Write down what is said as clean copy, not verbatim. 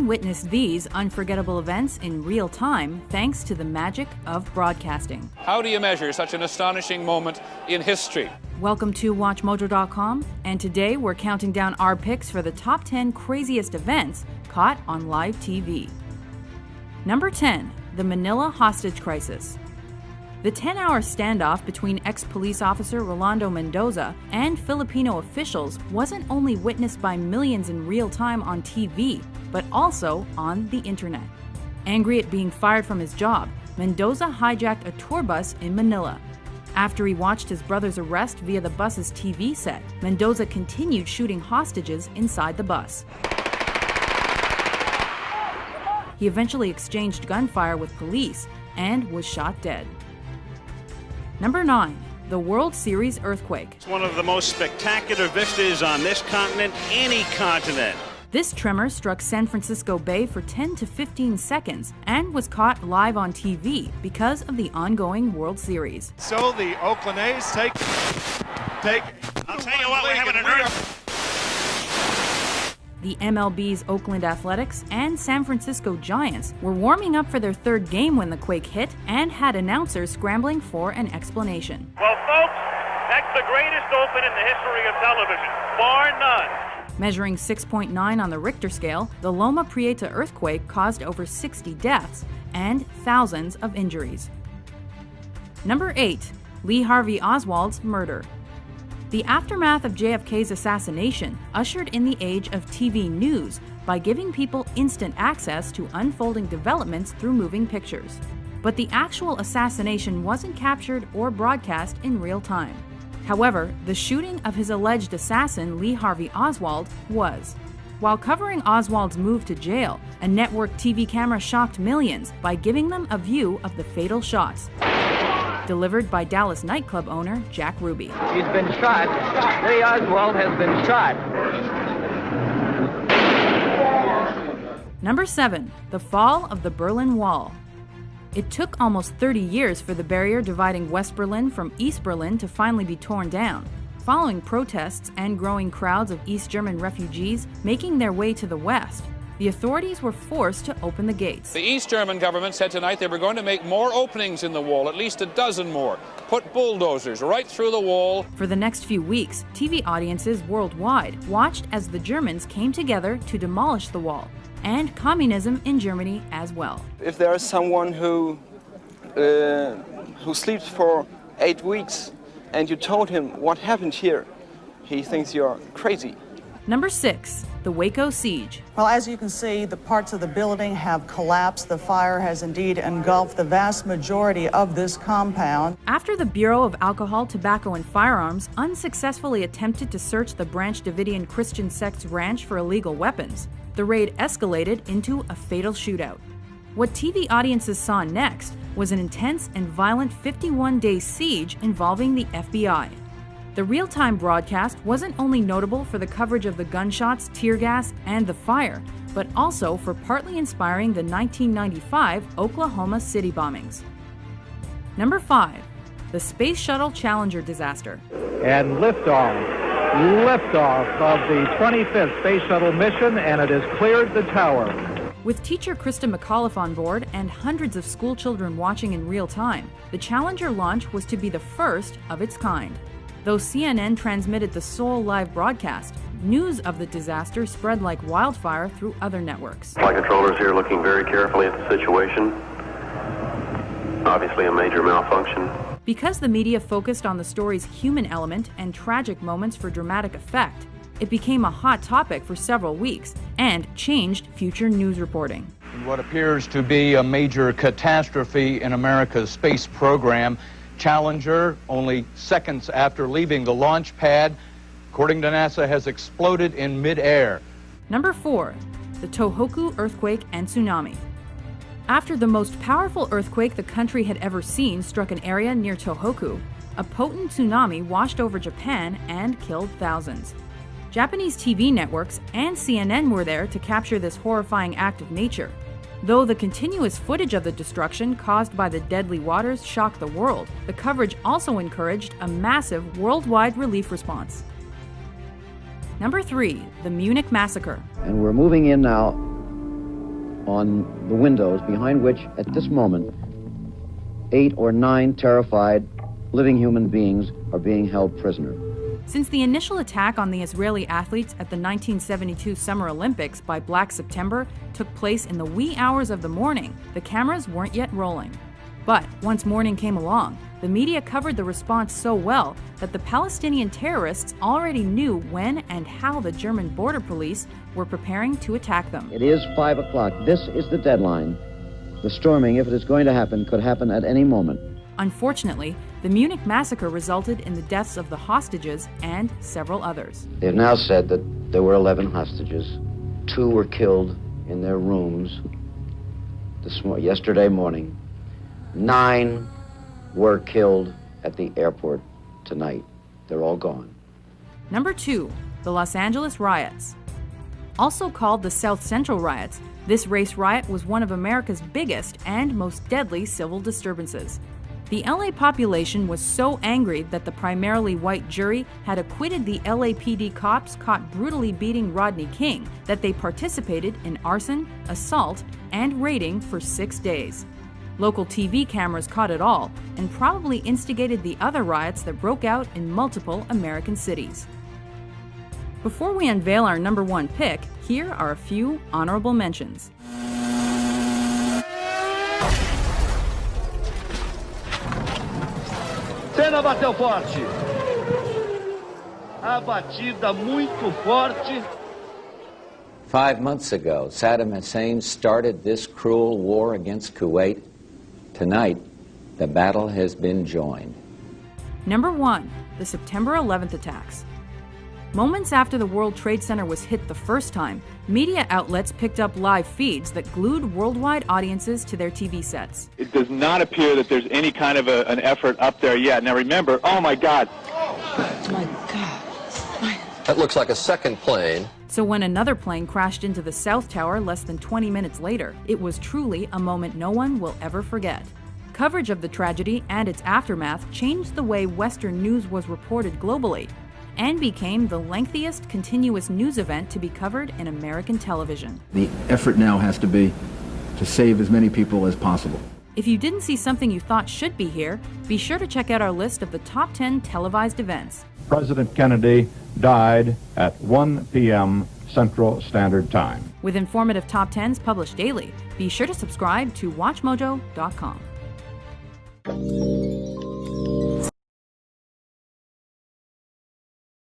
witness these unforgettable events in real time thanks to the magic of broadcasting. How do you measure such an astonishing moment in history? Welcome to WatchMojo.com, and today we're counting down our picks for the top 10 craziest events caught on live TV. Number 10. The Manila Hostage Crisis. The 10-hour standoff between ex-police officer Rolando Mendoza and Filipino officials wasn't only witnessed by millions in real time on TV, but also on the internet. Angry at being fired from his job, Mendoza hijacked a tour bus in Manila. After he watched his brother's arrest via the bus's TV set, Mendoza continued shooting hostages inside the bus. He eventually exchanged gunfire with police and was shot dead. Number 9. The World Series earthquake. It's one of the most spectacular vistas on this continent, any continent. This tremor struck San Francisco Bay for 10 to 15 seconds and was caught live on TV because of the ongoing World Series. So the Oakland A's take. I'll tell you what, we're having an earthquake. The MLB's Oakland Athletics and San Francisco Giants were warming up for their third game when the quake hit and had announcers scrambling for an explanation. Well, folks, that's the greatest open in the history of television, bar none. Measuring 6.9 on the Richter scale, the Loma Prieta earthquake caused over 60 deaths and thousands of injuries. Number 8. Lee Harvey Oswald's murder. The aftermath of JFK's assassination ushered in the age of TV news by giving people instant access to unfolding developments through moving pictures. But the actual assassination wasn't captured or broadcast in real time. However, the shooting of his alleged assassin, Lee Harvey Oswald, was. While covering Oswald's move to jail, a network TV camera shocked millions by giving them a view of the fatal shots. Delivered by Dallas nightclub owner Jack Ruby. He's been shot. Lee Oswald has been shot. Number 7. The fall of the Berlin Wall. It took almost 30 years for the barrier dividing West Berlin from East Berlin to finally be torn down, following protests and growing crowds of East German refugees making their way to the West. The authorities were forced to open the gates. The East German government said tonight they were going to make more openings in the wall, at least a dozen more. Put bulldozers right through the wall. For the next few weeks, TV audiences worldwide watched as the Germans came together to demolish the wall, and communism in Germany as well. If there is someone who sleeps for 8 weeks and you told him what happened here, he thinks you're crazy. Number 6. The Waco Siege. Well, as you can see, the parts of the building have collapsed. The fire has indeed engulfed the vast majority of this compound. After the Bureau of Alcohol, Tobacco, and Firearms unsuccessfully attempted to search the Branch Davidian Christian sect's ranch for illegal weapons, the raid escalated into a fatal shootout. What TV audiences saw next was an intense and violent 51-day siege involving the FBI. The real-time broadcast wasn't only notable for the coverage of the gunshots, tear gas, and the fire, but also for partly inspiring the 1995 Oklahoma City bombings. Number 5. The Space Shuttle Challenger disaster. And liftoff of the 25th Space Shuttle mission, and it has cleared the tower. With teacher Krista McAuliffe on board and hundreds of school children watching in real time, the Challenger launch was to be the first of its kind. Though CNN transmitted the sole live broadcast, news of the disaster spread like wildfire through other networks. Flight controllers here looking very carefully at the situation. Obviously a major malfunction. Because the media focused on the story's human element and tragic moments for dramatic effect, it became a hot topic for several weeks and changed future news reporting. What appears to be a major catastrophe in America's space program, Challenger, only seconds after leaving the launch pad, according to NASA, has exploded in midair. Number 4. The Tohoku earthquake and tsunami. After the most powerful earthquake the country had ever seen struck an area near Tohoku, a potent tsunami washed over Japan and killed thousands. Japanese TV networks and CNN were there to capture this horrifying act of nature. Though the continuous footage of the destruction caused by the deadly waters shocked the world, the coverage also encouraged a massive worldwide relief response. Number 3. The Munich Massacre. And we're moving in now on the windows behind which, at this moment, 8 or 9 terrified living human beings are being held prisoner. Since the initial attack on the Israeli athletes at the 1972 Summer Olympics by Black September took place in the wee hours of the morning, the cameras weren't yet rolling. But once morning came along, the media covered the response so well that the Palestinian terrorists already knew when and how the German border police were preparing to attack them. It is 5 o'clock. This is the deadline. The storming, if it is going to happen, could happen at any moment. Unfortunately, the Munich massacre resulted in the deaths of the hostages and several others. They have now said that there were 11 hostages. 2 were killed in their rooms yesterday morning. 9 were killed at the airport tonight. They're all gone. Number 2, the Los Angeles riots. Also called the South Central riots, this race riot was one of America's biggest and most deadly civil disturbances. The LA population was so angry that the primarily white jury had acquitted the LAPD cops caught brutally beating Rodney King that they participated in arson, assault, and raiding for 6 days. Local TV cameras caught it all and probably instigated the other riots that broke out in multiple American cities. Before we unveil our number 1 pick, here are a few honorable mentions. Senna bateu forte. A batida muito forte. 5 months ago, Saddam Hussein started this cruel war against Kuwait. Tonight, the battle has been joined. Number 1, the September 11th attacks. Moments after the World Trade Center was hit the first time, media outlets picked up live feeds that glued worldwide audiences to their TV sets. It does not appear that there's any kind of an effort up there yet. Now remember, oh my God. Oh my God. That looks like a second plane. So when another plane crashed into the South Tower less than 20 minutes later, it was truly a moment no one will ever forget. Coverage of the tragedy and its aftermath changed the way Western news was reported globally, and became the lengthiest continuous news event to be covered in American television. The effort now has to be to save as many people as possible. If you didn't see something you thought should be here, be sure to check out our list of the top 10 televised events. President Kennedy died at 1 p.m. Central Standard Time. With informative top 10s published daily, be sure to subscribe to WatchMojo.com.